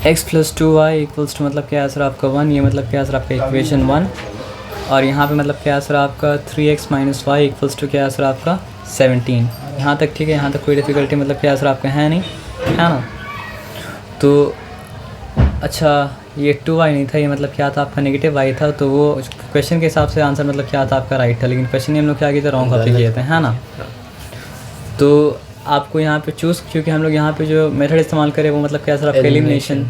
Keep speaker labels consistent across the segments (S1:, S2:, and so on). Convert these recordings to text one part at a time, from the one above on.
S1: X plus two Y equals to मतलब क्या answer आपका 1, ये मतलब क्या आंसर आपका इक्वेशन 1। और यहाँ पे मतलब क्या आंसर आपका 3x minus Y equals to क्या आंसर आपका 17। यहाँ तक ठीक है, यहाँ तक कोई डिफ़िकल्टी मतलब क्या आंसर आपका है नहीं, है ना। तो अच्छा ये 2y नहीं था, ये मतलब क्या था आपका नेगेटिव y था। तो वो क्वेश्चन के हिसाब से आंसर मतलब क्या था आपका राइट था, लेकिन क्वेश्चन में हम लोग क्या किए थे, रॉन्ग कॉपी किए थे, है ना। तो आपको यहाँ पे चूज़, क्योंकि हम लोग यहाँ पे जो मेथड इस्तेमाल करें वो मतलब क्या सर आपका एलिमिनेशन।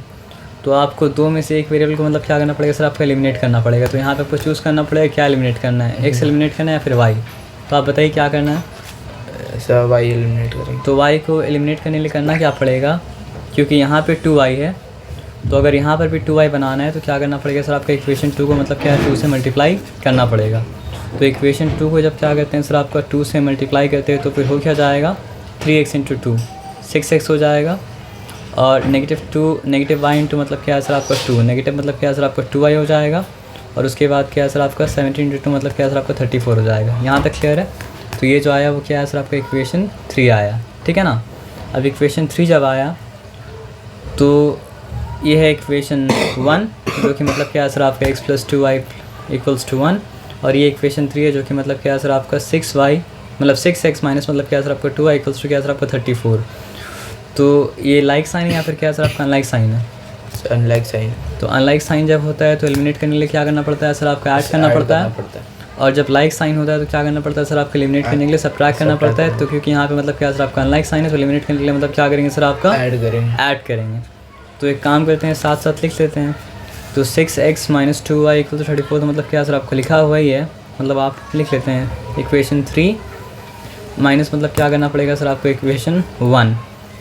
S1: तो आपको दो में से एक वेरिएबल को मतलब क्या करना पड़ेगा सर, आपको एलिमिनेट करना पड़ेगा। तो यहाँ पे आपको चूज़ करना पड़ेगा क्या एलिमिनेट करना है, एक्स एलिमिनेट करना है या फिर वाई। तो आप बताइए क्या करना है
S2: सर, वाई एलिमिनेट करेंगे।
S1: तो वाई को एलिमिनेट करने के लिए करना क्या पड़ेगा, क्योंकि यहाँ पे 2y है, तो अगर यहाँ पर भी 2y बनाना है तो क्या करना पड़ेगा सर, आपका इक्वेशन 2 को मतलब क्या है 2 से मल्टीप्लाई करना पड़ेगा। तो इक्वेशन 2 को जब क्या करते हैं सर आपका 2 से मल्टीप्लाई करते हैं तो फिर हो क्या जाएगा 3x इंटू 2 6x हो जाएगा। और नेगेटिव y इंटू मतलब क्या है सर आपका 2, नेगेटिव मतलब क्या है सर आपका 2y हो जाएगा। और उसके बाद क्या है सर आपका 17 इंटू 2 मतलब क्या है सर आपका 34 हो जाएगा। यहाँ तक क्लियर है। तो ये जो आया वो क्या है सर आपका इक्वेशन 3 आया, ठीक है ना। अब इक्वेशन 3 जब आया तो ये है इक्वेशन 1 जो कि मतलब क्या है सर आपका x plus 2y equals to 1। और ये इक्वेशन 3 है जो कि मतलब क्या है सर आपका 6y मतलब 6x माइनस मतलब क्या है सर आपका 2y इक्वल्स टू क्या है सर आपका 34। तो ये लाइक साइन है या फिर क्या है सर आपका अनलाइक साइन है,
S2: अनलाइक साइन।
S1: तो अनलाइक साइन जब होता है तो एलिमिनेट करने के लिए क्या करना पड़ता है सर, आपका ऐड करना पड़ता है। और जब लाइक साइन होता है तो क्या करना पड़ता है सर, आपको एलिमिनेट करने के लिए सब्ट्रैक्ट करना पड़ता है। तो क्योंकि यहाँ पे मतलब क्या सर आपका अनलाइक साइन है तो एलिमिनेट करने के लिए मतलब क्या करेंगे सर, आपका ऐड करेंगे। तो एक काम करते हैं साथ साथ लिख लेते हैं। तो 6x minus 2y equal to 34, तो मतलब क्या सर आपको लिखा हुआ ही है, मतलब आप लिख लेते हैं इक्वेशन 3 माइनस मतलब क्या करना पड़ेगा सर आपको इक्वेशन 1।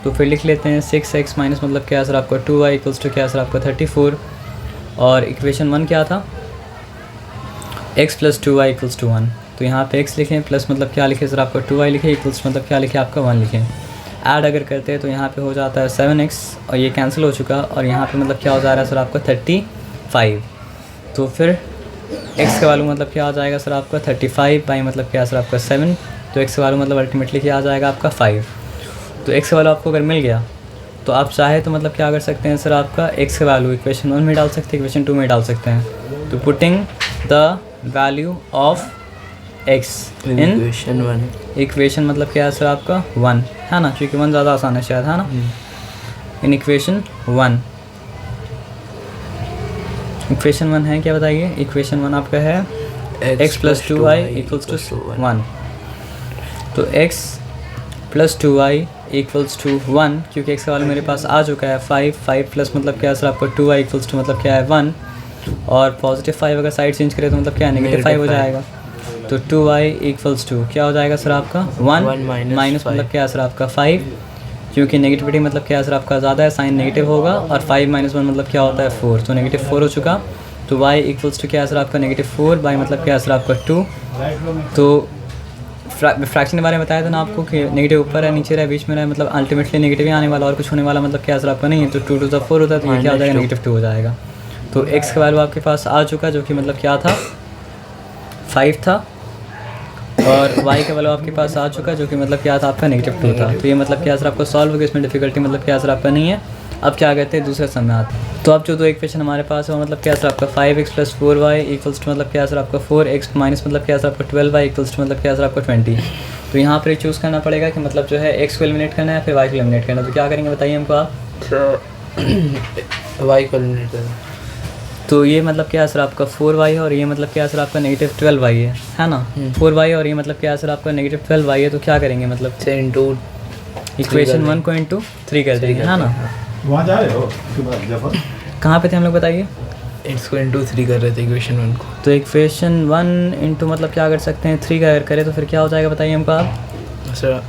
S1: तो फिर लिख लेते हैं 6x माइनस मतलब क्या सर आपका 2y इक्वल्स टू क्या सर आपका 34। और इक्वेशन 1 क्या था, x plus 2y equals to 1। तो यहाँ पे x लिखें प्लस मतलब क्या लिखे सर आपका 2y लिखे इक्वल्स मतलब क्या लिखे आपका 1 लिखें। ऐड अगर करते हैं तो यहाँ पे हो जाता है 7x और ये कैंसिल हो चुका। और यहाँ पे मतलब क्या हो जा रहा है सर आपका 35। तो फिर x का वैल्यू मतलब क्या आ जाएगा सर आपका 35 बाई मतलब क्या सर आपका 7। तो x का वैल्यू मतलब अल्टीमेटली क्या आ जाएगा आपका 5। तो x का वैल्यू आपको अगर मिल गया तो आप चाहे तो मतलब क्या कर सकते हैं सर, आपका x का वैल्यू इक्वेशन 1 में डाल सकते हैं, इक्वेशन 2 में डाल सकते हैं। तो putting the value of x in equation मतलब क्या है सर आपका 1, है ना, क्योंकि 1 ज़्यादा आसान है शायद, है ना। इन इक्वेशन 1, इक्वेशन 1 है क्या बताइए, इक्वेशन 1 आपका है x plus 2y equals to 1। तो x plus 2y equals to 1, क्योंकि x का वैल्यू मेरे पास आ चुका है 5 प्लस मतलब क्या है सर आपका 2y इक्वल्स टू मतलब क्या है 1। और पॉजिटिव 5 अगर साइड चेंज करें तो मतलब क्या है नेगेटिव 5 हो जाएगा। तो 2y इक्वल्स टू क्या हो जाएगा सर आपका 1 माइनस मतलब क्या है सर आपका 5, क्योंकि नेगेटिविटी मतलब क्या है सर आपका ज़्यादा है, साइन नेगेटिव होगा। और 5 माइनस 1 मतलब क्या होता है 4, तो नेगेटिव 4 हो चुका। तो y इक्वल्स टू क्या है सर आपका नेगेटिव 4 बाई मतलब क्या है सर आपका 2। तो फ्रैक्शन के बारे में बताया था ना आपको कि नेगेटिव ऊपर है नीचे रहे बीच में रहे, मतलब अल्टीमेटली नेगेटिव ही आने वाला और कुछ होने वाला मतलब क्या सर आपका नहीं है। तो 2 टू द 4 होता है तो ये क्या हो जाएगा नेगेटिव 2 हो जाएगा। तो x का वैल्यू आपके पास आ चुका जो कि मतलब क्या था 5 था। और y का वैल्यू आपके पास आ चुका जो कि मतलब क्या था आपका नेगेटिव 2 था। तो ये मतलब क्या सर आपको सॉल्व हो गया, इसमें डिफिकल्टी मतलब क्या सर आपका नहीं है। अब क्या कहते हैं दूसरे सम में आते हैं। तो अब जो दो इक्वेशन हमारे पास है वो मतलब क्या सर आपका 5x plus 4y equals to मतलब क्या सर आपका 4x माइनस मतलब क्या सर आपका 12y इक्वल्स टू मतलब क्या सर आपका 20। तो यहाँ पर चूज़ करना पड़ेगा कि मतलब जो है x को एलिमिनेट करना है फिर y को एलिमिनेट करना है। तो क्या करेंगे बताइए हमको आप।
S2: y को एलिमिनेट करना।
S1: तो ये मतलब क्या है सर आपका 4y है और ये मतलब क्या है सर आपका नेगेटिव 12y है ना। 4y और ये मतलब क्या है सर आपका नेगेटिव 12y है। तो क्या करेंगे मतलब
S2: से इंटू
S1: इक्वेशन 1 को इंटू 3 कर देंगे, है ना।
S3: वहाँ जा रहे हो
S1: कहाँ पे थे हम लोग बताइए,
S2: इसको इंटू 3 कर रहे थे इक्वेशन 1 को।
S1: तो इक्वेशन 1 इंटू मतलब क्या कर सकते हैं 3 का अगर करें तो फिर क्या हो जाएगा बताइए हमको आप।
S2: Sir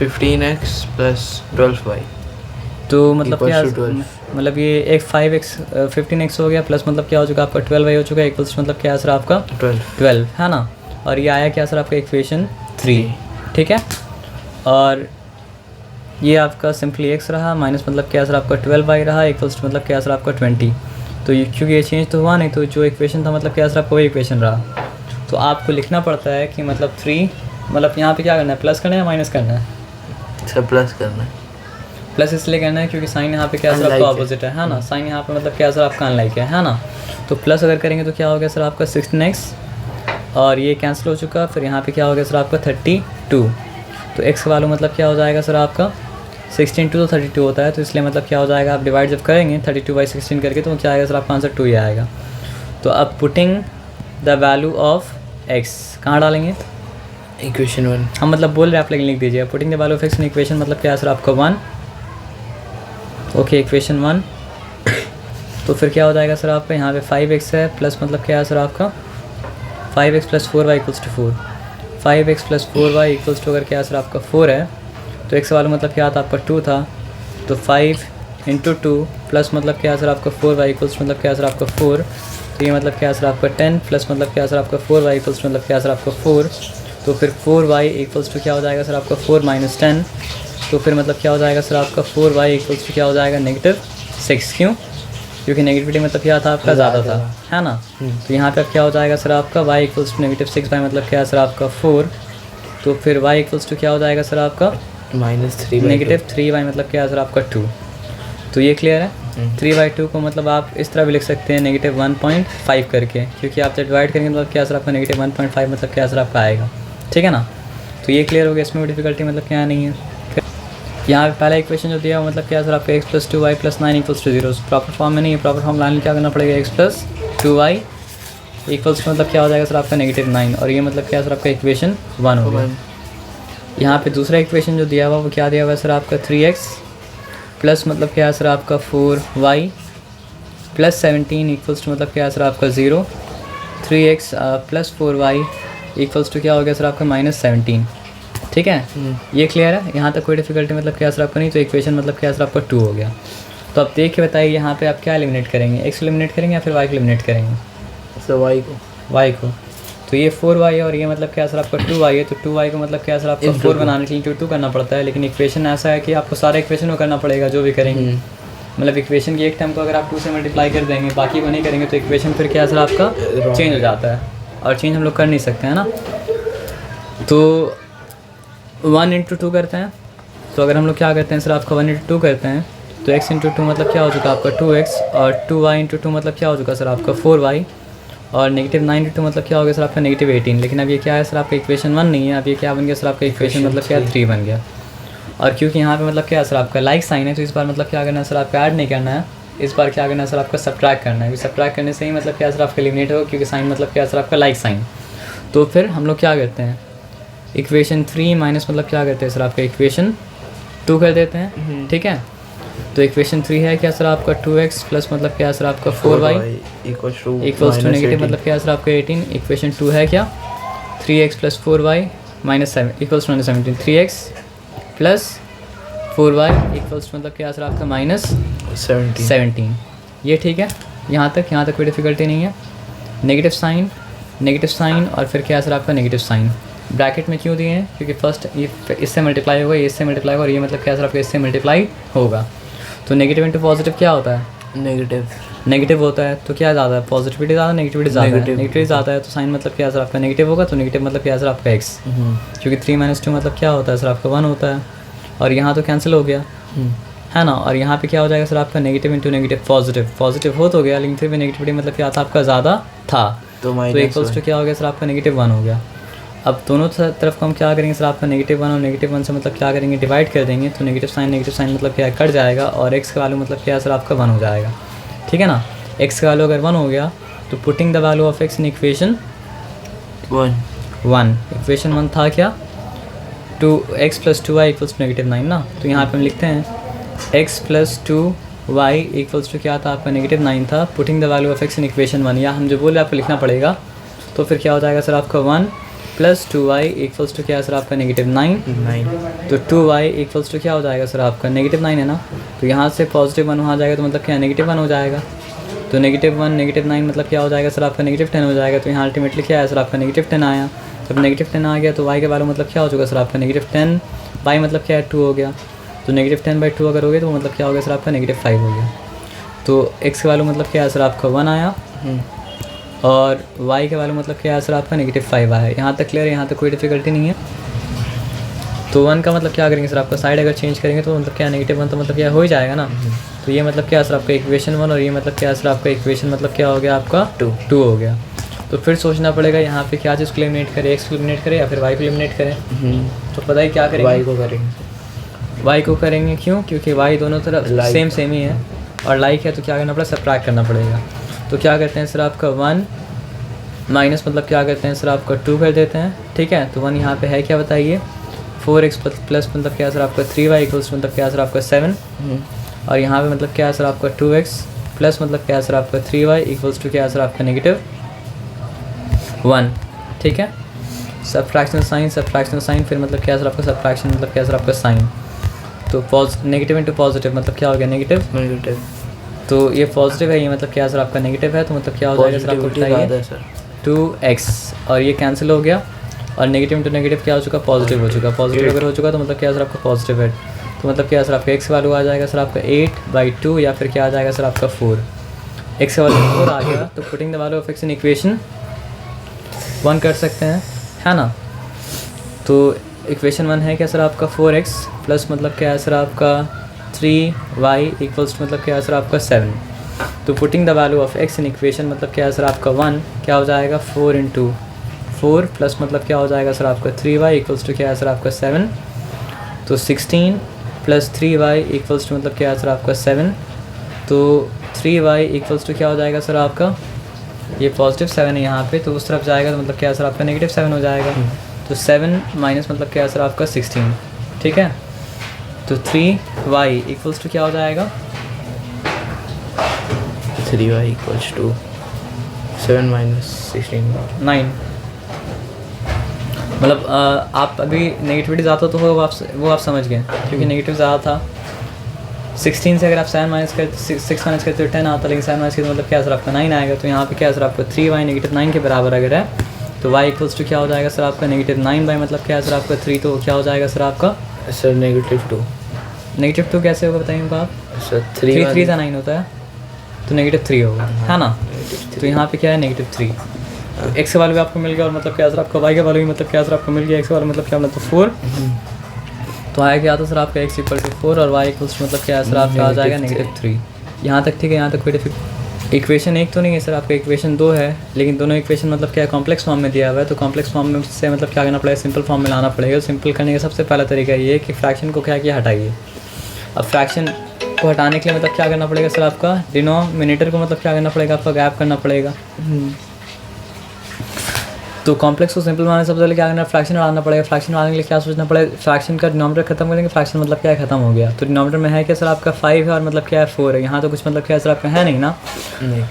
S2: 15x plus 12y।
S1: तो मतलब क्या मतलब ये एक 5x 15x हो गया प्लस मतलब क्या हो चुका आपका 12y हो चुका है इक्वल्स मतलब क्या है सर आपका 12 है ना। और ये आया क्या सर आपका इक्वेशन 3, ठीक है। और ये आपका सिंपली x रहा माइनस मतलब क्या सर आपका 12y रहा इक्वल्स मतलब क्या सर आपका 20। तो ये क्योंकि ये चेंज तो हुआ नहीं तो जो इक्वेशन था मतलब क्या सर आपका वही इक्वेशन रहा। तो आपको लिखना पड़ता है कि मतलब 3 मतलब यहाँ पे क्या करना है प्लस करना है या माइनस करना है।
S2: सर प्लस करना है।
S1: प्लस इसलिए करना है क्योंकि साइन यहाँ पे क्या सर आपका
S2: Unlike
S1: ऑपोजिट है ना, साइन यहाँ पे मतलब क्या सर आपका अनलाइक है ना। तो प्लस अगर करेंगे तो क्या हो गया सर आपका 16x, और ये कैंसिल हो चुका, फिर यहाँ पे क्या हो गया सर आपका 32। तो x का वैल्यू मतलब क्या हो जाएगा सर आपका 16 तो 32 होता है, तो इसलिए मतलब क्या हो जाएगा, आप डिवाइड जब करेंगे 32/16 करके तो क्या आएगा सर आपका आंसर 2 ही आएगा। तो अब putting the value of x कहाँ डालेंगे,
S2: इक्वेशन 1।
S1: हम मतलब बोल रहे हैं आप लेकिन लिख दीजिए, putting the value of x in equation मतलब क्या है सर आपका 1। ओके इक्वेशन 1, तो फिर क्या हो जाएगा सर आपका यहाँ पे 5x है प्लस मतलब क्या है सर आपका 5x + 4y = 4, 5x + 4y = अगर क्या है सर आपका 4 है, तो x वाला मतलब क्या था आपका 2 था, तो 5 × 2 प्लस मतलब क्या है सर आपका 4y = मतलब क्या है सर आपका 4, तो ये मतलब क्या है सर आपका 10 प्लस मतलब क्या है सर आपका 4y = मतलब क्या है सर आपका 4, तो फिर 4y = क्या हो जाएगा सर आपका 4 - 10, तो फिर मतलब क्या हो जाएगा सर आपका 4y = क्या हो जाएगा -6। क्यों, क्योंकि नेगेटिविटी मतलब क्या था आपका ज़्यादा था, है ना। तो यहाँ पे अब क्या हो जाएगा सर आपका y = -6 बाई मतलब क्या है सर आपका 4, तो फिर y = क्या हो जाएगा सर आपका -3 बाई मतलब क्या है सर आपका 2। तो ये क्लियर है। 3/2 को मतलब आप इस तरह भी लिख सकते हैं -1.5 करके, क्योंकि आप जब डिवाइड करेंगे मतलब क्या सर आपका -1.5 मतलब क्या सर आपका आएगा, ठीक है ना। तो ये क्लियर हो गया, इसमें डिफिकल्टी मतलब क्या नहीं है। यहाँ पे पहला इक्वेशन जो दिया है मतलब क्या सर आपका x + 2y + 9 = 0, प्रॉपर फॉर्म में नहीं है, प्रॉपर फॉर्म लाने में क्या करना पड़ेगा, x + 2y = मतलब क्या हो जाएगा सर आपका -9, और ये मतलब क्या सर आपका इक्वेशन 1 हो गया। यहाँ पे दूसरा इक्वेशन जो दिया हुआ वो क्या दिया हुआ है सर आपका 3x प्लस मतलब क्या है सर आपका 4y + 17 = मतलब क्या है सर आपका 0, 3x + 4y = क्या हो गया सर आपका -17, ठीक है। ये क्लियर है, यहाँ तक कोई डिफिकल्टी मतलब क्या सर आपका नहीं, तो इक्वेशन मतलब क्या सर आपका 2 हो गया। तो अब देख के बताइए यहाँ पे आप क्या एलिमिनेट करेंगे, x एलिमिनेट करेंगे या फिर y को एलिमिनेट करेंगे,
S2: तो y को।
S1: तो ये 4y और ये मतलब क्या सर आपका 2y है, तो 2y को मतलब क्या सर आपका 4 बनाने के लिए 2 करना पड़ता है, लेकिन इक्वेशन ऐसा है कि आपको सारे इक्वेशन को करना पड़ेगा जो भी करेंगे। मतलब इक्वेशन की एक टर्म को अगर आप 2 से मल्टीप्लाई कर देंगे बाकी को नहीं करेंगे तो इक्वेशन फिर क्या सर आपका चेंज हो जाता है, और चेंज हम लोग कर नहीं सकते हैं ना। तो 1 × 2 करते हैं, तो अगर हम लोग क्या करते हैं सर आपका 1 × 2 करते हैं, तो x × 2 मतलब क्या हो चुका आपका 2x, और 2y × 2 मतलब क्या हो चुका सर आपका 4y, और -9 × 2 मतलब क्या हो गया सर आपका -18। लेकिन अब ये क्या है सर आपका इक्वेशन 1 नहीं है, अब ये क्या बन गया सर आपका इक्वेशन मतलब क्या 3 बन गया। और क्योंकि यहाँ पे मतलब क्या है सर आपका लाइक साइन है, तो इस बार मतलब क्या करना है सर आपका ऐड नहीं करना है, इस बार क्या करना है सर आपका सब्ट्रैक्ट करना है। सब्ट्रैक्ट करने से ही मतलब क्या सर आपका एलिमिनेट होगा, क्योंकि साइन मतलब क्या सर आपका लाइक साइन। तो फिर हम लोग क्या करते हैं, इक्वेशन 3 माइनस मतलब क्या करते हैं सर आपका इक्वेशन 2 कर देते हैं, ठीक है। तो इक्वेशन 3 है क्या सर आपका 2x प्लस मतलब क्या सर आपका 4y इक्वल्स टू नेगेटिव मतलब क्या सर आपका 18। इक्वेशन 2 है क्या 3x + 4y - 7 equals to 17, 3x + 4y equals मतलब क्या सर आपका -17। ये ठीक है, यहाँ तक कोई डिफिकल्टी नहीं है। नेगेटिव साइन और फिर क्या सर आपका नेगेटिव साइन ब्रैकेट में क्यों दिए हैं, क्योंकि फर्स्ट ये इससे मल्टीप्लाई होगा, ये इससे मल्टीप्लाई होगा, और ये मतलब क्या सर आपका इससे मल्टीप्लाई होगा। तो नेगेटिव इंटू पॉजिटिव क्या होता है, नेगेटिव होता है। तो क्या ज़्यादा है, पॉजिटिविटी ज़्यादा, नेगेटिविटी ज़्यादा है। नेगेटिव ज़्यादा है तो साइन मतलब क्या सर आपका नेगेटिव होगा, तो नेगेटिव मतलब क्या सर आपका x, क्योंकि 3 - 2 मतलब क्या होता है सर आपका 1 होता है, और यहाँ तो कैंसिल हो गया है ना। और यहाँ पे क्या हो जाएगा सर आपका नेगेटिव इंटू नेगेटिव पॉजिटिव हो तो गया, लेकिन फिर भी नेगेटिविटी मतलब क्या था आपका ज़्यादा था, तो इक्वल्स टू क्या हो गया सर आपका -1 हो गया। अब दोनों तरफ को हम क्या करेंगे सर आपका -1 और -1 से मतलब क्या करेंगे डिवाइड कर देंगे, तो नेगेटिव साइन मतलब क्या कट जाएगा, और x का वैल्यू मतलब क्या सर आपका 1 हो जाएगा, ठीक है ना। x का वैल्यू अगर 1 हो गया तो putting the value of x in equation 1 equation 1 था क्या 2x + 2y = -9 ना। तो यहाँ पे हम लिखते हैं x + 2y = क्या था आपका -9 था। Putting the value of x in equation 1, या हम जो बोले आपको लिखना पड़ेगा, तो फिर क्या हो जाएगा सर आपका 1 + 2y = क्या है सर आपका -9। तो 2y = क्या हो जाएगा सर आपका -9 है ना। तो यहाँ से +1 वहाँ जाएगा तो मतलब क्या -1 हो जाएगा, तो -1 -9 मतलब क्या हो जाएगा सर आपका -10 हो जाएगा। तो यहाँ अल्टीमेटली क्या है सर आपका -10 आया। जब -10 आ गया तो y का वैल्यू मतलब क्या हो चुका सर आपका -10, y मतलब क्या है 2 हो गया, तो -10/2 अगर हो गया तो मतलब क्या हो गया सर आपका -5 हो गया। तो x का वैल्यू मतलब क्या है सर आपका 1 आया, और y का वैल्यू मतलब क्या है सर आपका -5 आया। यहाँ तक क्लियर है, यहाँ तक कोई डिफिकल्टी नहीं है। तो 1 का मतलब क्या करेंगे सर, आपका साइड अगर चेंज करेंगे तो मतलब क्या नेगेटिव 1 तो मतलब क्या हो ही जाएगा ना। तो ये मतलब क्या सर आपका इक्वेशन 1 और ये मतलब क्या सर आपका इक्वेशन मतलब क्या हो गया आपका 2 हो गया। तो फिर सोचना पड़ेगा यहाँ पे क्या चीज़ को एलिमिनेट करें, एक्स को एलिमिनेट करें या फिर वाई को एलिमिनेट करें। तो पता ही क्या करेंगे,
S2: वाई को करेंगे।
S1: वाई को करेंगे, क्यों? क्योंकि वाई दोनों तरफ सेम ही है और लाइक है, तो क्या करना पड़ेगा, सब्ट्रैक्ट करना पड़ेगा। तो क्या करते हैं सर आपका 1 माइनस मतलब क्या करते हैं सर आपका 2 कर देते हैं, ठीक है। तो 1 यहाँ पे है क्या बताइए, 4x प्लस मतलब क्या सर आपका 3y इक्वल्स मतलब क्या सर आपका 7 और यहाँ पे मतलब क्या सर आपका 2x प्लस मतलब क्या सर आपका 3y इक्वल्स टू क्या सर आपका -1, ठीक है। सब्ट्रैक्शन साइन फिर मतलब क्या सर आपका सब्ट्रैक्शन मतलब क्या सर आपका साइन। तो नेगेटिव इंटू पॉजिटिव मतलब क्या हो गया नेगेटिव। तो ये पॉजिटिव है, ये मतलब क्या सर आपका नेगेटिव है, तो मतलब क्या हो जाएगा सर आपको बताइए 2x और ये कैंसिल हो गया और नेगेटिव इंटू नेगेटिव क्या हो चुका, पॉजिटिव हो चुका। पॉजिटिव अगर हो चुका तो मतलब क्या सर आपका पॉजिटिव है, तो मतलब क्या सर आपका x वैल्यू आ जाएगा सर आपका 8/2 या फिर क्या आ जाएगा सर आपका 4। x वैल्यू 4 आ गया तो putting the value of x in equation 1 कर सकते हैं, है ना। तो इक्वेशन 1 है क्या सर आपका 4x प्लस मतलब क्या है सर आपका 3y इक्वल्स मतलब क्या है सर आपका 7। तो putting the value of x in equation मतलब क्या है सर आपका 1 क्या हो जाएगा 4 × 4 प्लस मतलब क्या हो जाएगा सर आपका 3y इक्वल्स टू क्या है सर आपका 7। तो 16 प्लस 3y इक्वल्स टू मतलब क्या है सर आपका 7। तो 3y इक्वल्स टू क्या हो जाएगा सर आपका, ये पॉजिटिव 7 है यहाँ पे, तो उस तरफ जाएगा तो मतलब क्या है सर आपका -7 हो जाएगा। तो 7 माइनस मतलब क्या है सर आपका 16, ठीक है। तो 3y इक्वल्स टू क्या हो जाएगा
S2: 3y इक्वल्स टू 7 माइनस 16
S1: 9। मतलब आप अभी नेगेटिविटी ज़्यादा तो हो वो आप समझ गए, क्योंकि नेगेटिव ज़्यादा था। 16 से अगर आप 6 माइनस करते तो 10 आता, लेकिन 7 माइनस करते मतलब क्या सर आपका 9 आएगा। तो यहाँ पे क्या सर आपका 3y -9 के बराबर अगर है तो y इक्वल्स टू क्या हो जाएगा सर आपका -9 मतलब क्या सर आपका 3, तो क्या हो जाएगा सर आपका
S2: सर -2
S1: कैसे होगा बताइए आप
S2: सर
S1: 3 से 9 होता है तो -3 होगा, है ना। तो यहाँ पे क्या है -3। तो x का वैल्यू आपको मिल गया और मतलब क्या सर आपका y का वैल्यू मतलब क्या सर आपको मिल गया। x का वैल्यू मतलब क्या मतलब 4, तो आया क्या था सर आपका x इक्वल टू 4 और y इक्वल्स मतलब क्या सर आपका आ जाएगा -3। यहाँ तक ठीक है, यहाँ तक कोई डिफिकल्ट। इक्वेशन 1 तो नहीं है सर आपका, इक्वेशन 2 है, लेकिन दोनों इक्वेशन मतलब क्या कॉम्प्लेक्स फॉर्म में दिया हुआ है। तो कॉम्प्लेक्स फॉर्म में से मतलब क्या करना पड़ेगा, सिंपल फॉर्म में लाना पड़ेगा। सिंपल करने का सबसे पहला तरीका ये है कि फ्रैक्शन को क्या किया हटाइए। अब फ्रैक्शन को हटाने के लिए मतलब क्या करना पड़ेगा सर आपका, डिनोमिनेटर को मतलब क्या करना पड़ेगा आपका गैप करना पड़ेगा। तो कॉम्प्लेक्स को सिंपल बनाने से सबसे पहले क्या करना है, फ्रैक्शन हटाना पड़ेगा। फ्रैक्शन हटाने के लिए क्या सोचना पड़ेगा, फ्रैक्शन का डिनोमिनेटर खत्म करेंगे, फ्रैक्शन मतलब क्या है खत्म हो गया। तो डिनोमिनेटर में है क्या सर आपका 5 है और मतलब क्या है 4 है। यहाँ तो कुछ मतलब क्या है सर आपका है नहीं ना,
S2: नहीं।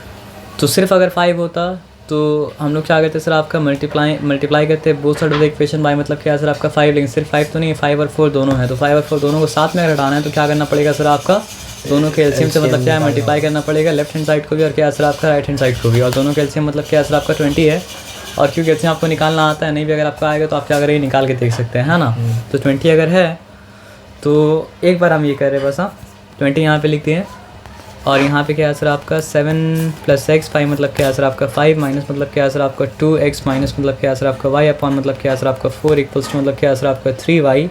S1: तो सिर्फ अगर 5 होता तो हम लोग क्या करते सर आपका मल्टीप्लाई करते both side of the equation by मतलब क्या है सर आपका 5, लेकिन सिर्फ 5 तो नहीं है, 5 और 4 दोनों है। तो 5 और 4 दोनों को साथ में अगर हटाना है तो क्या करना पड़ेगा सर आपका, दोनों के एलसीएम से मतलब क्या है मल्टीप्लाई करना पड़ेगा, लेफ्ट हैंड साइड को भी और क्या सर आपका राइट हैंड साइड को भी। और दोनों के एलसीएम मतलब क्या सर आपका 20 है। और क्योंकि एलसीएम आपको निकालना आता है, नहीं भी अगर आपका आएगा तो आप क्या करेंगे निकाल के देख सकते हैं, है ना। तो 20 अगर है तो एक बार हम ये कर रहे हैं बस, हाँ 20 यहाँ पे लिखते हैं। और यहाँ पे क्या है सर आपका 7 + x 5 मतलब क्या है सर आपका 5 माइनस मतलब क्या है सर आपका 2x माइनस मतलब क्या है सर आपका y अपॉन मतलब क्या है सर आपका 4 इक्वल्स टू मतलब क्या है सर आपका 3y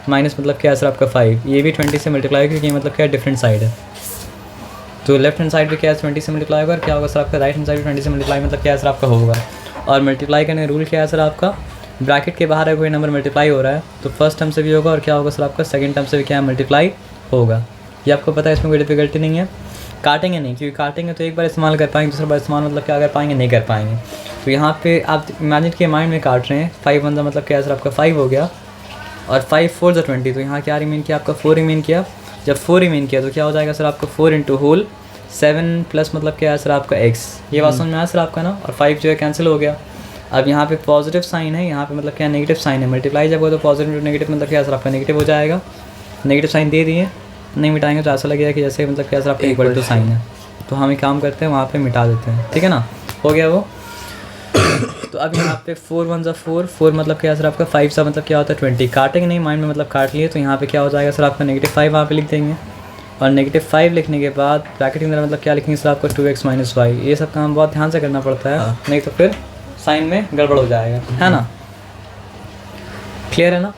S1: माइनस मतलब क्या है सर आपका 5। ये भी 20 से मल्टीप्लाई क्योंकि ये मतलब क्या है डिफरेंट साइड है। तो लेफ्ट हैंड साइड पे क्या है 20 से मल्टीप्लाई होगा और क्या होगा सर आपका राइट हैंड साइड पे 20 से मल्टीप्लाई मतलब क्या है सर आपका होगा। और मल्टीप्लाई करने रूल क्या है सर आपका, ब्रैकेट के बाहर है कोई नंबर मल्टीप्लाई हो रहा है तो फर्स्ट टर्म से भी होगा और क्या होगा सर आपका सेकंड टर्म से भी क्या है मल्टीप्लाई होगा। ये आपको पता है, इसमें कोई डिफिकल्टी नहीं है। काटेंगे नहीं, क्योंकि काटेंगे तो एक बार इस्तेमाल कर पाएंगे, दूसरा बार इस्तेमाल मतलब क्या कर पाएंगे, नहीं कर पाएंगे। तो यहाँ पे आप इमेजिन के माइंड में काट रहे हैं, 5 1 मतलब क्या है सर आपका 5 हो गया और 5 4 20। तो यहाँ क्या रिमेन किया आपका 4 रिमेन किया। जब 4 रिमेन किया तो क्या हो जाएगा सर आपका 4 × होल 7 प्लस मतलब क्या है सर आपका x। ये बात समझ में आया सर आपका ना। और 5 जो है कैंसिल हो गया। अब यहाँ पे पॉजिटिव साइन है, यहाँ पे मतलब क्या नेगेटिव साइन है। मल्टीप्लाई जब हो तो पॉजिटिव नेगेटिव मतलब क्या है सर आपका नेगेटिव हो जाएगा। नेगेटिव साइन दे दिए, नहीं मिटाएंगे तो ऐसा लगेगा कि जैसे मतलब क्या सर आपका इक्वल टू साइन है। तो हम एक काम करते हैं वहाँ पे मिटा देते हैं, ठीक है ना, हो गया वो। तो अब यहाँ पे 4 1 4 4 मतलब क्या सर आपका 5 सा मतलब क्या होता है 20। काटेंगे नहीं, माइंड में मतलब काट लिए। तो यहाँ पे क्या हो जाएगा सर आपका -5 वहाँ पे लिख देंगे। और -5 लिखने के बाद ब्रैकेट के अंदर मतलब क्या लिखेंगे सर आपका 2x - y। ये सब काम बहुत ध्यान से करना पड़ता है, नहीं तो फिर साइन में गड़बड़ हो जाएगा, है ना। क्लियर है ना।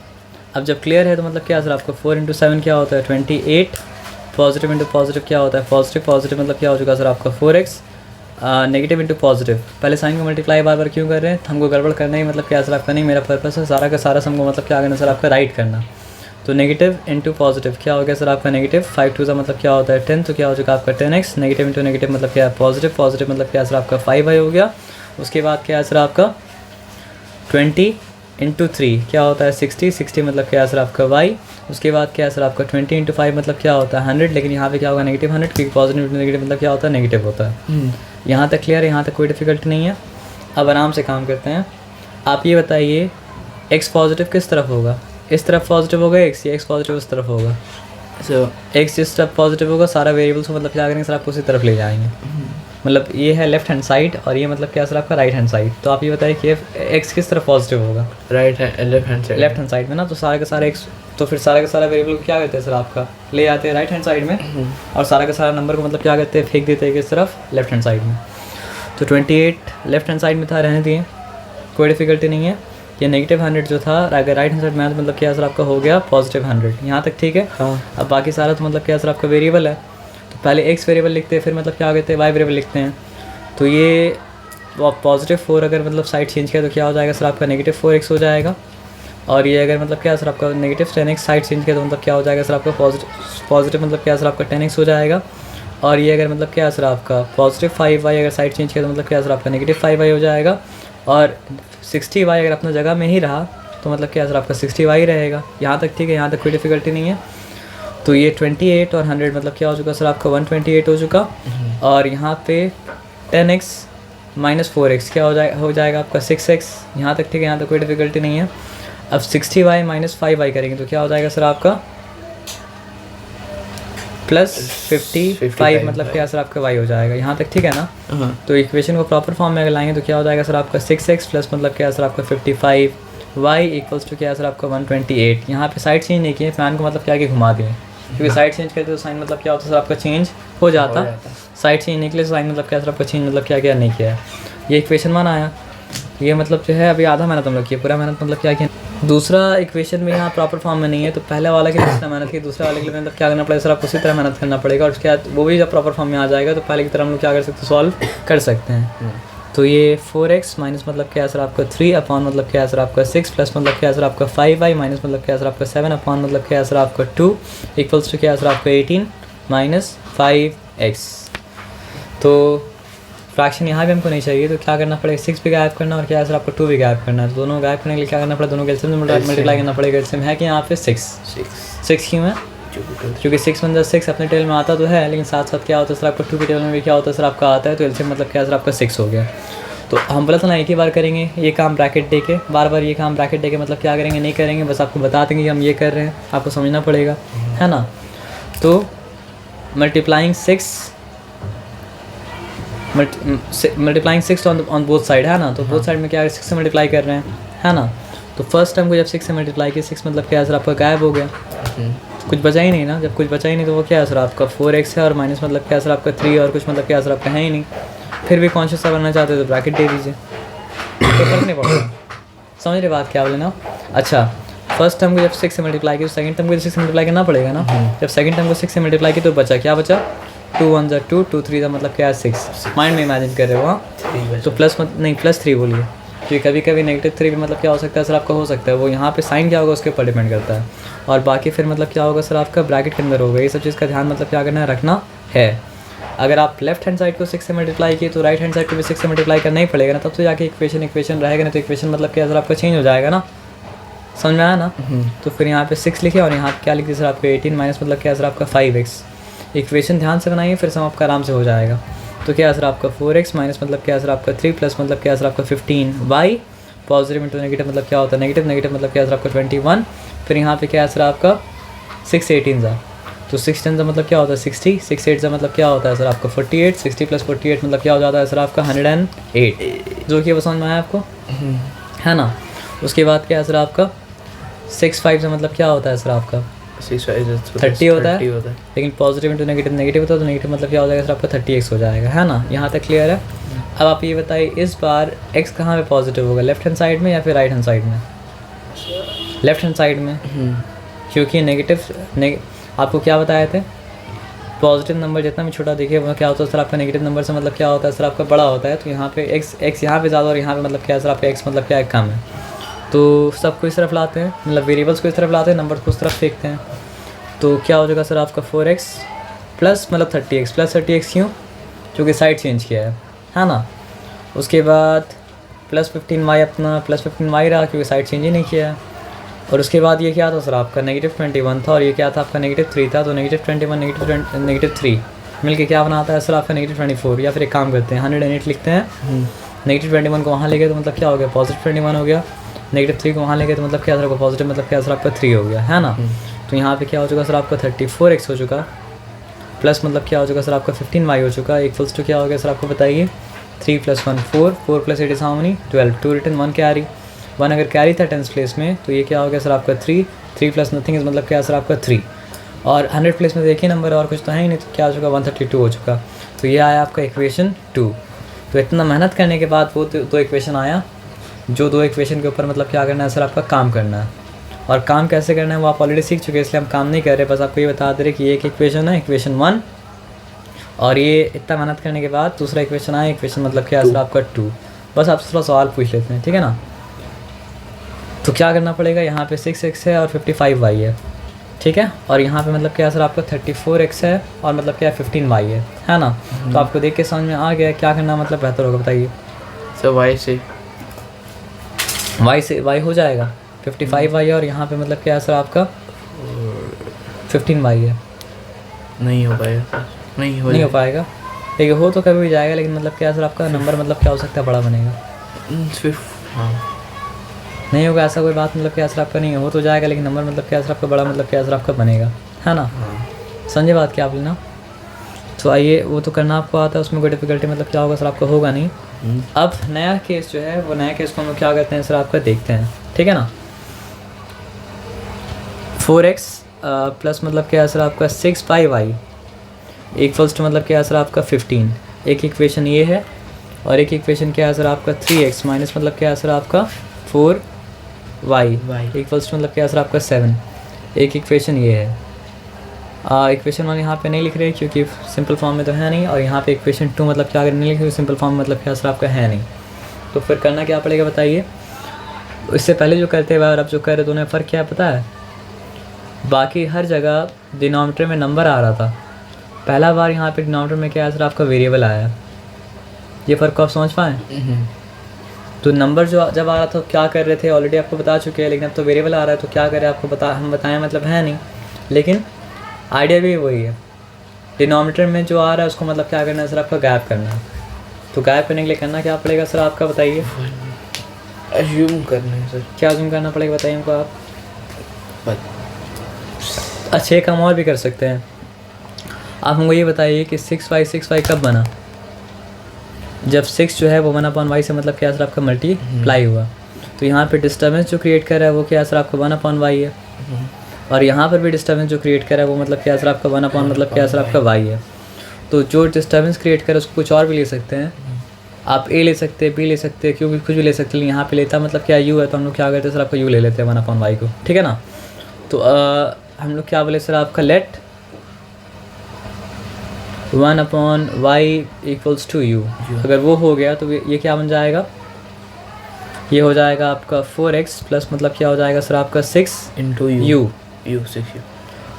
S1: अब जब क्लियर है तो मतलब क्या सर आपका 4 इंटू 7 क्या होता है 28, पॉजिटिव इंटू पॉजिटिव क्या होता है पॉजिटिव, पॉजिटिव मतलब क्या हो चुका सर आपका 4x, नेगेटिव इंटू पॉजिटिव। पहले साइन को मल्टीप्लाई बार बार क्यों कर रहे हैं, हमको गड़बड़ करना ही मतलब क्या सर आपका नहीं, मेरा पर्पस है सारा का सारा सम को मतलब क्या करना सर आपका राइट करना। तो नेगेटिव इंटू पॉजिटिव क्या हो गया सर आपका नेगेटिव, 5 टू का मतलब क्या होता है 10, तो क्या हो चुका आपका 10x, नेगेटिव इंटू नेगेटिव मतलब क्या है पॉजिटिव, पॉजिटिव मतलब क्या सर आपका 5y हो गया। उसके बाद क्या है सर आपका 20 इंटू 3 क्या होता है 60, 60 मतलब क्या है सर आपका y। उसके बाद क्या है सर आपका 20 इंटू 5 मतलब क्या होता है 100, लेकिन यहाँ पे क्या होगा नेगेटिव 100, क्योंकि पॉजिटिव इंटू नेगेटिव मतलब क्या होता है नेगेटिव होता है। यहाँ तक क्लियर है, यहाँ तक कोई डिफिकल्टी नहीं है। अब आराम से काम करते हैं। आप ये बताइए x पॉजिटिव किस तरफ होगा, इस तरफ पॉजिटिव होगा x, या x पॉजिटिव उस तरफ होगा।
S2: सो
S1: x जिस तरफ पॉजिटिव होगा सारा वेरिएबल्स को मतलब क्या करेंगे सर आपको उसी तरफ ले जाएंगे। मतलब ये है लेफ्ट हैंड साइड और ये मतलब क्या सर आपका राइट हैंड साइड। तो आप ये बताइए कि x किस तरफ पॉजिटिव होगा,
S2: राइट है left hand side,
S1: left hand side में ना। तो सारा का सारा x, तो फिर सारा का सारा वेरिएबल को क्या करते हैं सर आपका ले आते हैं राइट हैंड साइड में, और सारा का सारा नंबर को मतलब क्या करते हैं फेंक देते हैं किस तरफ, लेफ्ट हैंड साइड में। तो 28 लेफ्ट हैंड साइड में था, रहने दिए, कोई डिफिकल्टी नहीं है। ये नेगेटिव 100 जो था अगर राइट हैंड साइड में तो मतलब क्या सर आपका हो गया पॉजिटिव 100, यहाँ तक ठीक है।
S2: हाँ।
S1: अब बाकी सारा तो मतलब क्या सर आपका वेरिएबल है, तो पहले x वेरिएबल लिखते हैं, फिर मतलब क्या कहते हैं y वेरिएबल लिखते हैं। तो ये पॉजिटिव 4 अगर मतलब साइड चेंज किया तो क्या हो जाएगा सर आपका नेगेटिव 4x हो जाएगा। और ये अगर मतलब क्या सर आपका नेगेटिव 10x साइड चेंज किया तो मतलब क्या हो जाएगा सर आपका पॉजिटिव मतलब क्या सर आपका 10x हो जाएगा। और ये अगर मतलब क्या सर आपका पॉजिटिव 5y अगर साइड चेंज किया तो मतलब क्या सर आपका नेगेटिव 5y हो जाएगा। और 60y अगर अपना जगह में ही रहा तो मतलब क्या सर आपका 60y रहेगा। यहाँ तक ठीक है, यहाँ तक कोई डिफिकल्टी नहीं है। तो ये 28 और 100 मतलब क्या हो चुका सर आपका 128 हो चुका। और यहाँ पे 10x माइनस 4x क्या हो जाएगा आपका 6x। यहाँ तक ठीक है, यहाँ तक कोई डिफिकल्टी नहीं है। अब 60y माइनस 5y करेंगे तो क्या हो जाएगा सर आपका प्लस 55 मतलब क्या सर आपका y हो जाएगा। यहाँ तक ठीक है ना। तो इक्वेशन को प्रॉपर फॉर्म में अगर लाएंगे तो क्या हो जाएगा सर आपका 6x प्लस मतलब क्या सर आपका 55y इक्वल्स टू क्या सर आपका 128। यहाँ पे साइड चेंज नहीं किए, फैन को मतलब क्या कि घुमा दिए, क्योंकि साइड चेंज करते तो साइन मतलब क्या होता है सर आपका चेंज हो जाता। साइड चेंज नहीं किया साइन मतलब क्या सर आपका चेंज मतलब क्या नहीं किया है। ये इक्वेशन वन आया। ये मतलब जो है अभी आधा मेहनत हम लोग किया, पूरा मेहनत मतलब क्या किया। दूसरा इक्वेशन में यहाँ प्रॉपर फॉर्म में नहीं है, तो पहले वाला के लिए जितना मेहनत की दूसरे वाले के लिए मतलब क्या करना पड़ेगा सर आपको उसी तरह मेहनत करना पड़ेगा। और उसके बाद वो भी जब प्रॉपर फॉर्म में आ जाएगा तो पहले की तरह हम लोग क्या कर सकते हैं सॉल्व कर सकते हैं। तो ये 4x माइनस मतलब क्या सर आपका 3 अपॉन मतलब क्या सर आपका 6 प्लस मतलब क्या सर आपका 5y माइनस मतलब क्या सर आपका 7 अपॉन मतलब क्या सर आपका 2 इक्वल्स टू क्या सर आपका 18 माइनस 5x। तो फ्रैक्शन यहाँ भी हमको नहीं चाहिए, तो क्या करना पड़ेगा 6 भी गायब करना और क्या सर आपको 2 भी गायब करना है। तो दोनों गायब करने के लिए क्या करना पड़ेगा, दोनों के एलसीएम में मल्टीप्लाई करना पड़ेगा। एलसीएम है कि यहाँ पे 6 क्यों है, क्योंकि 6 × 6 अपने टेबल में आता तो है, लेकिन साथ साथ क्या होता है सर आपका 2 के टेबल में भी क्या होता है सर आपका आता है। तो एलसीएम मतलब क्या सर आपका 6 हो गया। तो हम बोला था ना एक ही बार करेंगे ये काम ब्रैकेट दे के, बार बार ये काम ब्रैकेट दे के मतलब क्या करेंगे नहीं करेंगे, बस आपको बता देंगे कि हम ये कर रहे हैं, आपको समझना पड़ेगा है ना। तो मल्टीप्लाइंग 6 ऑन बोथ साइड है ना। तो बोथ साइड में क्या 6 से मल्टीप्लाई कर रहे हैं है ना। तो फर्स्ट टाइम को जब 6 से मल्टीप्लाई किया 6 मतलब क्या सर आपका गायब हो गया, कुछ बचा ही नहीं ना। जब कुछ बचा ही नहीं तो वो क्या है सर आपका 4x है, और माइनस मतलब क्या सर आपका 3 और कुछ मतलब क्या सर आपका है ही नहीं। फिर भी कॉन्शियस सा बनना चाहते हो तो ब्रैकेट दे दीजिए, तो फर्क नहीं पड़ता। समझ रहे बात क्या बोले ना। अच्छा फर्स्ट टर्म को जब 6 से मल्टीप्लाई किया तो सेकंड टर्म को 6 से मल्टीप्लाई करना पड़ेगा ना। जब सेकंड टर्म को 6 से मल्टीप्लाई किया तो बचा क्या बचा 2 1 = 2 2 3 का मतलब क्या है 6। माइंड में इमेजिन कर रहे हो हाँ। तो प्लस नहीं +3 बोलिए, क्योंकि कभी कभी -3 भी मतलब क्या हो सकता है सर आपका हो सकता है। वो यहाँ पे साइन क्या होगा उसके ऊपर डिपेंड करता है। और बाकी फिर मतलब क्या होगा सर आपका ब्रैकेट के अंदर होगा। ये सब चीज़ का ध्यान मतलब क्या करना है रखना है। अगर आप लेफ्ट हैंड साइड को 6 से मल्टीप्लाई किए तो राइट हैंड साइड को भी 6 से मल्टीप्लाई करना ही पड़ेगा ना, तब तो जाके इक्वेशन रहेगा ना। तो इक्वेशन मतलब क्या सर आपका चेंज हो जाएगा ना, समझ में आया ना। तो फिर यहाँ पे 6 लिखे और यहाँ क्या लिख दिया सर आपको 18 माइनस मतलब क्या सर आपका 5x। इक्वेशन ध्यान से बनाइए, फिर सम आपका आराम से हो जाएगा। तो क्या सर आपका 4x माइनस मतलब क्या सर आपका 3 प्लस मतलब क्या सर आपका 15y पॉजिटिव इंटू नेगेटिव मतलब क्या होता है नेगेटिव मतलब क्या सर आपका 21। फिर यहाँ पे क्या सर आपका 6 18 ज़ा, तो 6 10 मतलब क्या होता है 60, 6 8 मतलब क्या होता है सर आपका 48, 60 + 48 मतलब क्या हो जाता है सर आपका 108। जो कि वो समझ में आया आपको है ना। उसके बाद क्या है सर आपका 6 5 मतलब क्या होता है सर आपका 30 होता है, लेकिन पॉजिटिव इंटू नेगेटिव होता है तो नेगेटिव मतलब क्या हो जाएगा सर आपका 30x हो जाएगा है ना। यहाँ तक क्लियर है। अब आप ये बताइए इस बार x कहाँ पे पॉजिटिव होगा, लेफ्ट हैंड साइड में या फिर राइट हैंड साइड में। लेफ्ट हैंड साइड में, क्योंकि नेगेटिव आपको क्या बताए थे, पॉजिटिव नंबर जितना भी छोटा देखिए वो क्या होता है सर आपका नेगेटिव नंबर से मतलब क्या होता है सर आपका बड़ा होता है। तो यहाँ पे एक्स यहाँ पे ज़्यादा और यहाँ पे मतलब क्या है सर आपका एक्स मतलब क्या है कम है। तो सबको इस तरफ लाते हैं, मतलब वेरिएबल्स को इस तरफ लाते हैं, नंबर को उस तरफ फेंकते हैं। तो क्या हो जाएगा सर आपका 4x प्लस मतलब 30x प्लस 30x क्यों, क्योंकि साइड चेंज किया है ना। उसके बाद प्लस 15y अपना प्लस 15y रहा क्योंकि साइड चेंज ही नहीं किया है। और उसके बाद ये क्या था सर आपका -21 था और ये क्या था आपका -3 था। तो -21 -3 मिल के क्या बनाता है सर आपका -24। या फिर एक काम करते हैं 108 लिखते हैं, -21 को वहाँ ले गए तो मतलब क्या हो गया +21 हो गया, -3 को वहाँ ले गए तो मतलब क्या सर आपका पॉजिटिव मतलब क्या सर आपका 3 हो गया है ना। तो यहाँ पे क्या हो चुका सर आपका 34x हो चुका प्लस मतलब क्या हो चुका सर आपका 15y हो चुका इक्वल्स टू क्या हो गया सर आपको बताइए 3 + 1 4 4 + 8 is how many 12 2 return 1 carry 1 अगर कैरी था टेंस प्लेस में तो ये क्या हो गया सर आपका 3 3 + नथिंग इज मतलब क्या सर आपका 3 और 100 प्लेस में देखिए नंबर और कुछ तो है ही नहीं। तो क्या हो चुका 132 हो चुका। तो ये आया आपका इक्वेशन 2। तो इतना मेहनत करने के बाद वो दो इक्वेशन आया, जो दो इक्वेशन के ऊपर मतलब क्या करना है सर आपका काम करना है। और काम कैसे करना है वो आप ऑलरेडी सीख चुके हैं, इसलिए हम काम नहीं कर रहे, बस आपको ये बता दे रहे कि ये एक इक्वेशन है इक्वेशन 1 और ये इतना मेहनत करने के बाद दूसरा इक्वेशन आया इक्वेशन मतलब क्या है सर आपका 2। बस आपसे थोड़ा सवाल पूछ लेते हैं, ठीक है ना। तो क्या करना पड़ेगा, यहाँ पे 6x है और 55y है, ठीक है। और यहाँ पे मतलब क्या है सर आपका 34x है और मतलब क्या है 15y है ना। तो आपको देख के समझ में आ गया क्या करना मतलब बेहतर होगा बताइए।
S2: सर
S1: y से y हो जाएगा 55y है और यहाँ पे मतलब क्या है सर आपका 15y है।
S2: नहीं हो पाएगा, नहीं हो
S1: पाएगा, लेकिन हो तो कभी भी जाएगा, लेकिन मतलब क्या है सर आपका नंबर मतलब क्या हो सकता है बड़ा बनेगा।
S2: हाँ
S1: नहीं होगा ऐसा कोई बात, मतलब क्या सर आपका नहीं हो तो जाएगा, लेकिन नंबर मतलब क्या सर आपका बड़ा मतलब क्या सर आपका बनेगा, है ना। समझे बात क्या आप लेना। तो आइए वो तो करना आपको आता है, उसमें कोई डिफिकल्टी मतलब क्या होगा सर आपका होगा नहीं। अब नया केस जो है वो नया केस को हम लोग क्या करते हैं सर आपका देखते हैं, ठीक है ना। 4x प्लस मतलब क्या है सर आपका 6y इक्वल्स टू मतलब क्या है सर आपका 15। एक इक्वेशन ये है और एक इक्वेशन क्या है सर आपका 3x माइनस मतलब क्या है सर आपका 4y इक्वल्स टू मतलब क्या है सर आपका 7। एक इक्वेशन ये है। इक्वेशन 1 यहाँ पे नहीं लिख रहे क्योंकि सिंपल फॉर्म में तो है नहीं, और यहाँ पे इक्वेशन 2 मतलब क्या नहीं लिख रहे सिंपल फॉर्म में मतलब क्या सर आपका है नहीं। तो फिर करना क्या पड़ेगा बताइए। इससे पहले जो करते हुए और अब जो कर रहे दोनों में फ़र्क क्या है पता है। बाकी हर जगह डिनोमिनेटर में नंबर आ रहा था, पहला बार यहाँ पे डिनोमिनेटर में क्या है सर आपका वेरिएबल आया। ये फ़र्क को आप समझ पाएँ। तो नंबर जो जब आ रहा था क्या कर रहे थे ऑलरेडी आपको बता चुके हैं, लेकिन अब तो वेरिएबल आ रहा है तो क्या करें आपको हम बताएं मतलब है नहीं, लेकिन आइडिया भी वही है। डिनोमिनेटर में जो आ रहा है उसको मतलब क्या करना है सर आपका गायब करना है। तो गायब करने के लिए करना क्या पड़ेगा सर आपका बताइए।
S2: अज्यूम करना है सर।
S1: क्या अज्यूम करना पड़ेगा बताइए हमको आप। अच्छा एक हम और भी कर सकते हैं। आप हमको ये बताइए कि 6y कब बना, जब 6 जो है वो 1/y से मतलब क्या सर आपका मल्टीप्लाई हुआ। तो यहाँ पे डिस्टर्बेंस जो क्रिएट कर रहा है वो क्या सर आपका 1/y है, और यहाँ पर भी डिस्टर्बेंस जो क्रिएट कर रहा है वो मतलब क्या सर आपका 1/ मतलब क्या सर आपका y है। तो जो डिस्टर्बेंस क्रिएट कर रहा है उसको कुछ और भी ले सकते हैं, आप a ले सकते हैं, b ले सकते हैं, क्योंकि कुछ भी ले सकते हैं। यहाँ पे लेता मतलब क्या u है तो हम लोग क्या करते हैं सर आपका u ले लेते हैं 1/y को, ठीक है ना। तो हम लोग क्या बोले सर आपका late 1/y equals to u। अगर वो हो गया तो ये क्या बन जाएगा, ये हो जाएगा आपका 4x प्लस मतलब क्या हो जाएगा सर आपका 6
S2: इंटू
S1: u
S2: 6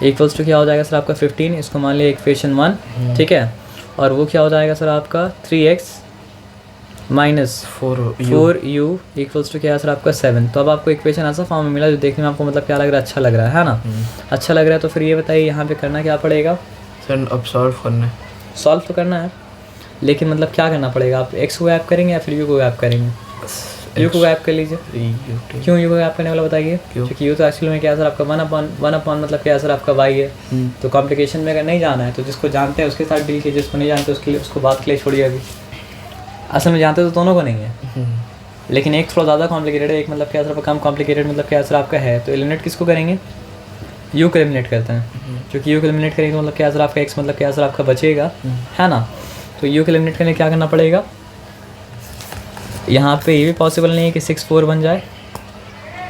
S1: इक्वल्स टू क्या हो जाएगा सर आपका 15। इसको मान लिया इक्वेशन 1, ठीक है। और वो क्या हो जाएगा सर आपका 3x minus 4u equals to क्या है सर आपका 7। तो अब आपको इक्वेशन ऐसा फॉर्म में मिला जो देखने में आपको मतलब क्या लग रहा है, अच्छा लग रहा है ना। अच्छा लग रहा है तो फिर ये बताइए यहाँ पे करना क्या पड़ेगा
S2: सर। अब सॉल्व करना है,
S1: सॉल्व तो करना है, लेकिन मतलब क्या करना पड़ेगा। आप x को गैप करेंगे या फिर u को गैप करेंगे। u को गैप कर लीजिए। क्यों u को गैप करने वाला बताइए। क्योंकि u तो एक्चुअली में क्या सर आपका 1/1 मतलब क्या सर आपका y है। तो कॉम्प्लिकेशन में अगर नहीं जाना है तो जिसको जानते हैं उसके साथ डील कीजिए, जिसको नहीं जानते उसके लिए उसको बात के लिए छोड़िए। अभी असल में जानते तो दोनों को नहीं है, लेकिन एक थोड़ा ज़्यादा कॉम्प्लिकेटेड है, एक मतलब क्या सर कम कॉम्प्लिकेटेड मतलब क्या सर आपका है। तो एलिमिनेट किसको करेंगे, u को एलिमिनेट करते हैं। क्योंकि u को एलिमिनेट करेंगे तो मतलब क्या सर आपका x मतलब क्या सर आपका बचेगा, है ना। तो u को एलिमिनेट करने क्या करना पड़ेगा। यहाँ पे ये भी पॉसिबल नहीं है कि 6 4 बन जाए,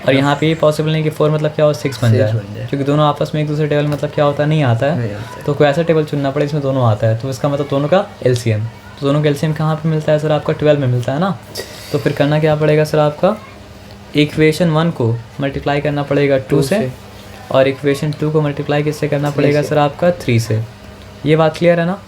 S1: और यहाँ पे ये पॉसिबल नहीं कि 4 मतलब क्या हो 6 बन
S2: 6
S1: जाए,
S2: बन जाए।
S1: क्योंकि दोनों आपस में एक दूसरे टेबल मतलब क्या होता है नहीं आता
S2: नहीं
S1: है।
S2: आता है।
S1: तो कोई ऐसा टेबल चुनना पड़े इसमें दोनों आता है, तो इसका मतलब दोनों का एलसीएम। तो दोनों का एलसीएम कहाँ पे मिलता है सर? आपका 12 में मिलता है ना। तो फिर करना क्या पड़ेगा सर? आपका इक्वेशन 1 को मल्टीप्लाई करना पड़ेगा 2 से, और इक्वेशन 2 को मल्टीप्लाई किससे करना पड़ेगा सर? आपका 3 से। ये बात क्लियर है ना?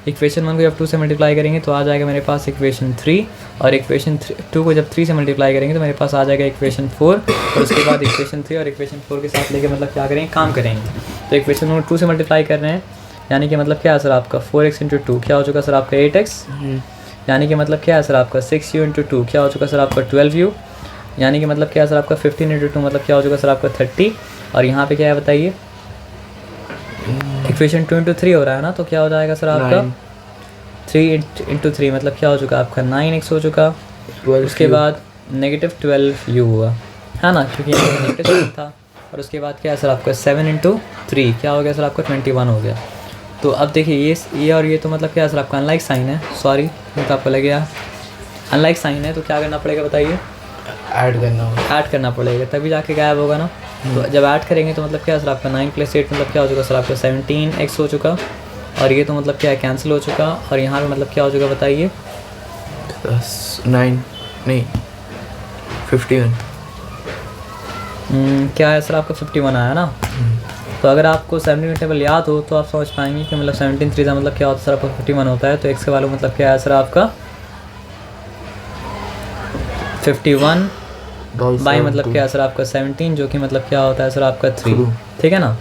S1: इक्वेशन 1 को जब 2 से मल्टीप्लाई करेंगे तो आ जाएगा मेरे पास इक्वेशन 3, और इक्वेशन 2 को जब 3 से मल्टीप्लाई करेंगे तो मेरे पास आ जाएगा इक्वेशन 4, और उसके बाद इक्वेशन 3 और इक्वेशन 4 के साथ लेके मतलब क्या करेंगे? काम करेंगे। तो इक्वेशन 1 को 2 से मल्टीप्लाई कर रहे हैं, यानी कि मतलब क्या है सर? आपका 4x इंटू 2 क्या हो चुका सर? आपका 8x, यानी कि मतलब क्या है सर? आपका 6u इंटू 2 क्या हो चुका सर? आपका 12u, यानी कि मतलब क्या है सर? आपका 15 इंटू 2 मतलब क्या हो चुका सर? आपका 30। और यहाँ पे क्या है बताइए? इक्वेशन 2 इंटू 3 हो रहा है ना, तो क्या हो जाएगा सर? आपका 3 इंटू 3 मतलब क्या हो चुका? आपका 9x हो चुका। उसके बाद -12u हुआ है ना, क्योंकि नेगेटिव था। और उसके बाद क्या है सर? आपका 7 इंटू 3 क्या हो गया सर? आपका 21 हो गया। तो अब देखिए ये और ये तो मतलब क्या है सर? आपका अनलाइक साइन है, सॉरी तो आपको लग गया अनलाइक साइन है, तो क्या करना पड़ेगा बताइए?
S2: ऐड करना होगा।
S1: ऐड करना पड़ेगा, तभी जाके गायब होगा ना। तो जब ऐड करेंगे तो मतलब क्या है सर? आपका 9 + 8 मतलब क्या हो चुका सर? आपका 17x हो चुका, और ये तो मतलब क्या है? कैंसिल हो चुका। और यहाँ पे मतलब क्या हो चुका बताइए?
S2: 9 नहीं 51।
S1: क्या है सर? आपका 51 आया ना। तो अगर आपको 17 टेबल याद हो तो आप समझ पाएंगे कि मतलब 17 3 का मतलब क्या होता है सर? आपका 51 होता है। तो x का वैल्यू मतलब क्या है सर? आपका 51 बाई मतलब क्या है सर? आपका 17, जो कि मतलब क्या होता है सर? आपका 3, ठीक है ना।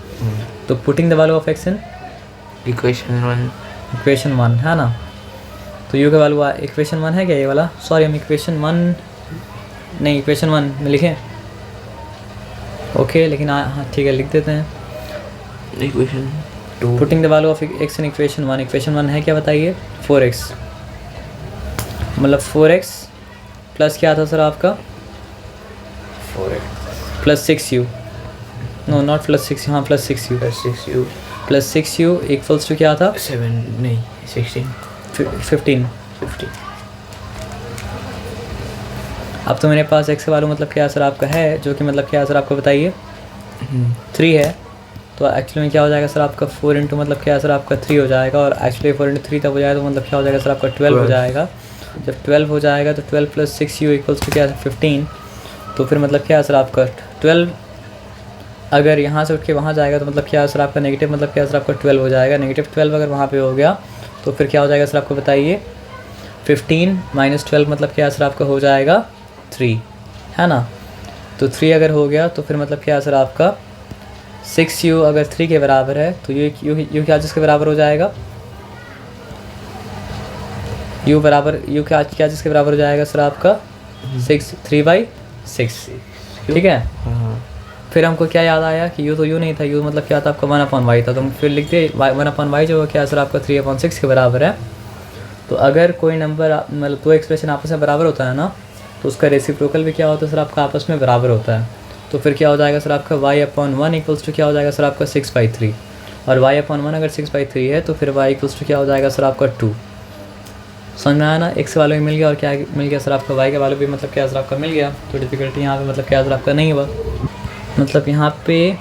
S1: तो putting the value of x in
S2: equation
S1: 1 है ना। तो u का वैल्यू इक्वेशन 1 है क्या ये वाला? सॉरी हम इक्वेशन 1 नहीं, इक्वेशन 1 में लिखें ओके, लेकिन हाँ ठीक है लिख देते हैं।
S2: Equation 2
S1: putting the value of x in equation 1। Equation 1 है क्या बताइए? 4x, मतलब 4x प्लस क्या था सर? आपका
S2: 4x
S1: plus 6u, no not plus 6, हाँ plus 6u, plus 6u equals to क्या था?
S2: 7 नहीं 16
S1: 15। अब तो मेरे पास x का वैल्यू मतलब क्या सर? आपका है, जो कि मतलब क्या सर? आपको बताइए 3 है। तो एक्चुअली में क्या हो जाएगा सर? आपका 4 इंटू मतलब क्या सर? आपका 3 हो जाएगा, और एक्चुअली 4 इंटू 3 तब हो जाएगा तो मतलब क्या हो जाएगा सर? आपका 12 हो जाएगा। जब 12 हो जाएगा तो 12 + 6u इक्वल्स टू क्या है? 15। तो फिर मतलब क्या है सर? आपका 12 अगर यहाँ से उठ के वहाँ जाएगा तो मतलब क्या है सर? आपका नेगेटिव मतलब क्या है सर? आपका 12 हो जाएगा। -12 अगर वहाँ पे हो गया तो फिर क्या हो जाएगा सर? आपको बताइए 15 - 12 मतलब क्या है सर? आपका हो जाएगा 3, है ना। तो 3 अगर हो गया तो फिर मतलब क्या है सर? आपका 6u अगर 3 के बराबर है तो यू क्या जिसके बराबर हो जाएगा? u बराबर u क्या जिसके बराबर हो जाएगा सर? आपका 3/6, ठीक है। फिर हमको क्या याद आया कि u तो u नहीं था, u मतलब क्या था? आपका 1/y था। तो हम फिर लिखते 1/y जो क्या सर? आपका 3/6 के बराबर है। तो अगर कोई नंबर मतलब दो एक्सप्रेशन आपस में बराबर होता है ना, तो उसका रेसिप्रोकल भी क्या होता है सर? आपका आपस में बराबर होता है। तो फिर क्या हो जाएगा सर? आपका y/1 इक्वल्स टू क्या हो जाएगा सर? आपका 6/3, और y/1 अगर 6/3 है तो फिर y इक्वल्स टू क्या हो जाएगा सर? आपका 2। समझ में आया ना? x वाले भी मिल गया, और क्या मिल गया सर? आपका y के वाले भी मतलब क्या सर? आपका मिल गया। तो डिफिकल्टी यहाँ पे मतलब क्या सर? आपका नहीं हुआ। मतलब यहाँ पे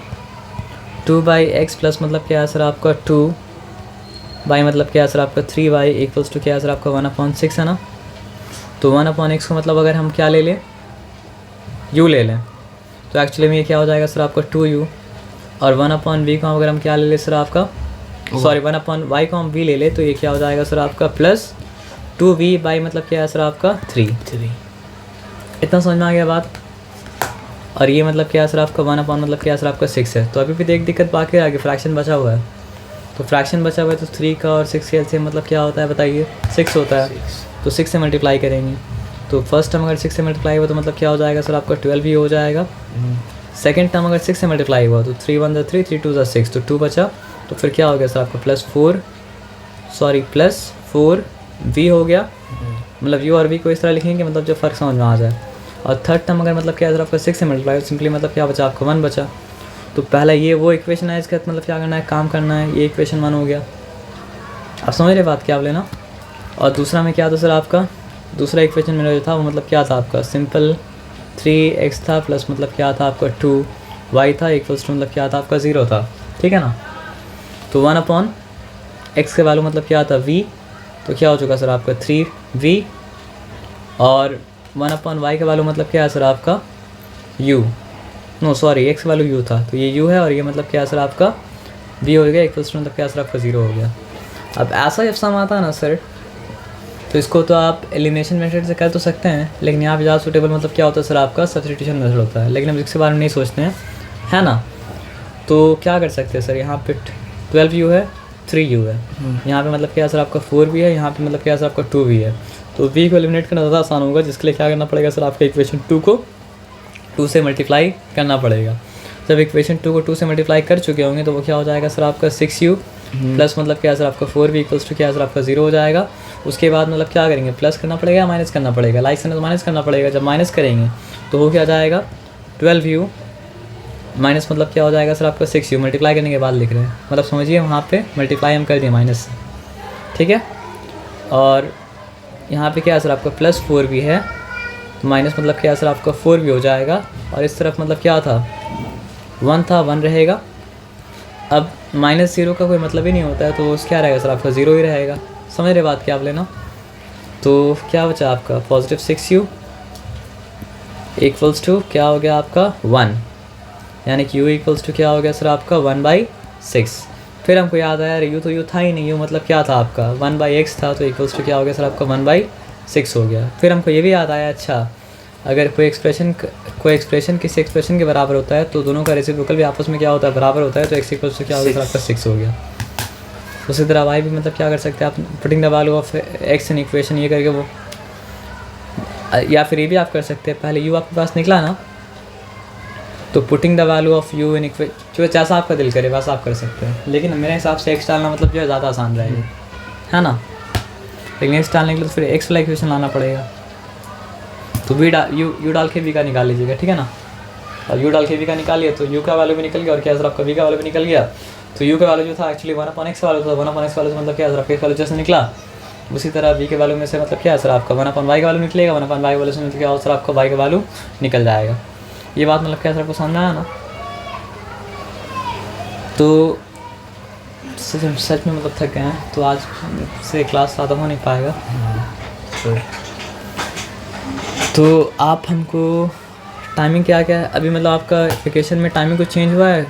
S1: 2/x प्लस मतलब क्या है सर? आपका 2 बाई मतलब क्या है सर? आपका 3y इक्वल्स टू क्या है सर? आपका 1/6 है ना। तो 1/x को मतलब अगर हम क्या ले लें? u ले लें, तो एक्चुअली में ये क्या हो जाएगा सर? आपका 2u, और 1/v को अगर हम क्या ले लें सर? आपका सॉरी 1/y को हम v ले ले तो ये क्या हो जाएगा सर? आपका प्लस 2v बाई मतलब क्या है सर? आपका 3। इतना समझ में आ गया बात। और ये मतलब क्या है सर? आपका 1/, मतलब क्या है सर? आपका 6 है। तो अभी भी एक दिक्कत बाकी है, आगे फ्रैक्शन बचा हुआ है। तो फ्रैक्शन बचा हुआ है तो 3 का और 6 के एलसीएम मतलब क्या होता है बताइए? 6 होता है। तो 6 से मल्टीप्लाई करेंगे, तो फर्स्ट टर्म अगर 6 से मल्टीप्लाई हुआ तो मतलब क्या हो जाएगा सर? आपका 12 ही हो जाएगा। सेकंड टर्म अगर 6 से मल्टीप्लाई हुआ तो 3 1 3 3 2 6, तो 2 बचा। तो फिर क्या हो गया सर? आपका प्लस 4v हो गया। मतलब u और v को इस तरह लिखेंगे मतलब जो फ़र्क समझ में आ जाए। और थर्ड टर्म अगर मतलब क्या है सर? आपका 6 से मल्टीप्लाई, सिंपली मतलब क्या बचा? आपका 1 बचा। तो पहला ये वो इक्वेशन है, इसका मतलब क्या करना है? काम करना है। ये इक्वेशन 1 हो गया। आप समझ रहे बात क्या आप लेना। और दूसरा में क्या था सर? आपका दूसरा इक्वेशन मेरा जो था वो मतलब क्या था? आपका सिंपल 3x था प्लस मतलब क्या था आपका 2y था इक्वल्स टू मतलब क्या था आपका 0 था, ठीक है ना। तो 1/x के वैल्यू मतलब क्या था v, तो क्या हो चुका सर आपका 3v, और 1/y का वैल्यू मतलब क्या है सर आपका u, नो सॉरी x का वैल्यू u था, तो ये u है और ये मतलब क्या है सर आपका v हो गया इक्वल्स टू मतलब क्या सर आपका 0 हो गया। अब ऐसा जब सम आता है ना सर, तो इसको तो आप एलिमिनेशन मेथड से कर तो सकते हैं, लेकिन यहाँ पे ज़्यादा सूटेबल मतलब क्या होता है सर आपका सब्स्टिट्यूशन मेथड होता है, लेकिन हम इसके बारे में नहीं सोचते हैं, है ना। तो क्या कर सकते हैं सर, यहाँ पे 12u है 3u है, यहाँ पे मतलब क्या सर आपका 4v है, यहाँ पे मतलब क्या सर आपका 2v है। तो v को एलिमिनेट करना ज़्यादा आसान होगा, जिसके लिए क्या करना पड़ेगा सर आपका इक्वेशन 2 को 2 से मल्टीप्लाई करना पड़ेगा। जब इक्वेशन 2 को 2 से मल्टीप्लाई कर चुके होंगे तो वो क्या हो जाएगा सर आपका 6u प्लस मतलब क्या सर आपका 4v इक्वल्स टू क्या सर आपका 0 हो जाएगा। उसके बाद मतलब क्या करेंगे, प्लस करना पड़ेगा माइनस करना पड़ेगा, लाइक करना तो माइनस करना पड़ेगा, जब माइनस करेंगे तो वो क्या जाएगा 12u माइनस मतलब क्या हो जाएगा सर आपका 6u, मल्टीप्लाई करने के बाद लिख रहे हैं, मतलब समझिए वहाँ पे मल्टीप्लाई हम कर दिए माइनस से, ठीक है। और यहाँ पे क्या है सर आपका प्लस 4v है, तो माइनस मतलब क्या सर आपका 4v हो जाएगा, और इस तरफ मतलब क्या था 1 था 1 रहेगा। अब -0 का कोई मतलब ही नहीं होता है, तो क्या रहेगा सर आपका 0 ही रहेगा, समझ रहे बात क्या आप लेना। तो क्या बचा आपका पॉजिटिव 6u इक्वल्स टू क्या हो गया आपका 1, यानी कि u इक्वल्स टू क्या हो गया सर आपका 1/6। फिर हमको याद आया u तो u था ही नहीं, u मतलब क्या था आपका 1/x था, तो इक्वल्स टू क्या हो गया सर आपका 1/6 हो गया। फिर हमको ये भी याद आया, अच्छा अगर कोई एक्सप्रेशन किसी एक्सप्रेशन के बराबर होता है तो दोनों का रेसिप्रोकल भी आपस में क्या होता है बराबर होता है, तो x इक्वल्स टू क्या हो गया सर आपका 6 हो गया। उसी तरह y भी मतलब क्या कर सकते हैं आप, putting the value of x in equation ये करके वो, या फिर ये भी आप कर सकते हैं, पहले u आपके पास निकला ना, तो putting the value of u in equation, जो जैसा आपका दिल करे वैसा आप कर सकते हैं, लेकिन मेरे हिसाब से x डालना मतलब जो है ज़्यादा आसान रहेगा, है ना। लेकिन x डालने के लिए तो फिर x वाला इक्वेशन लाना पड़ेगा, तो u डाल के v का निकाल लीजिएगा, ठीक है ना। और u डाल के v का निकालिए तो u का वैल्यू भी निकल गया, और क्या सर आपका v का वैल्यू भी निकल गया। तो u का वैल्यू जो था एक्चुअली 1/x वैल्यू था, 1/x वैल्यू से मतलब क्या सर आपका x वैल्यू जैसे निकला, उसी तरह v के वैल्यू में से मतलब क्या है सर आपका 1/y का वैल्यू निकलेगा, 1/y वैल्यू से मतलब क्या सर आपका y का वैल्यू निकल जाएगा। ये बात मतलब क्या सर आपको समझ में आया ना। तो सच में मतलब थक गए हैं, तो आज से क्लास ज़्यादा हो नहीं पाएगा। तो आप हमको टाइमिंग क्या क्या है अभी, मतलब आपका वेकेशन में टाइमिंग कुछ चेंज हुआ है तो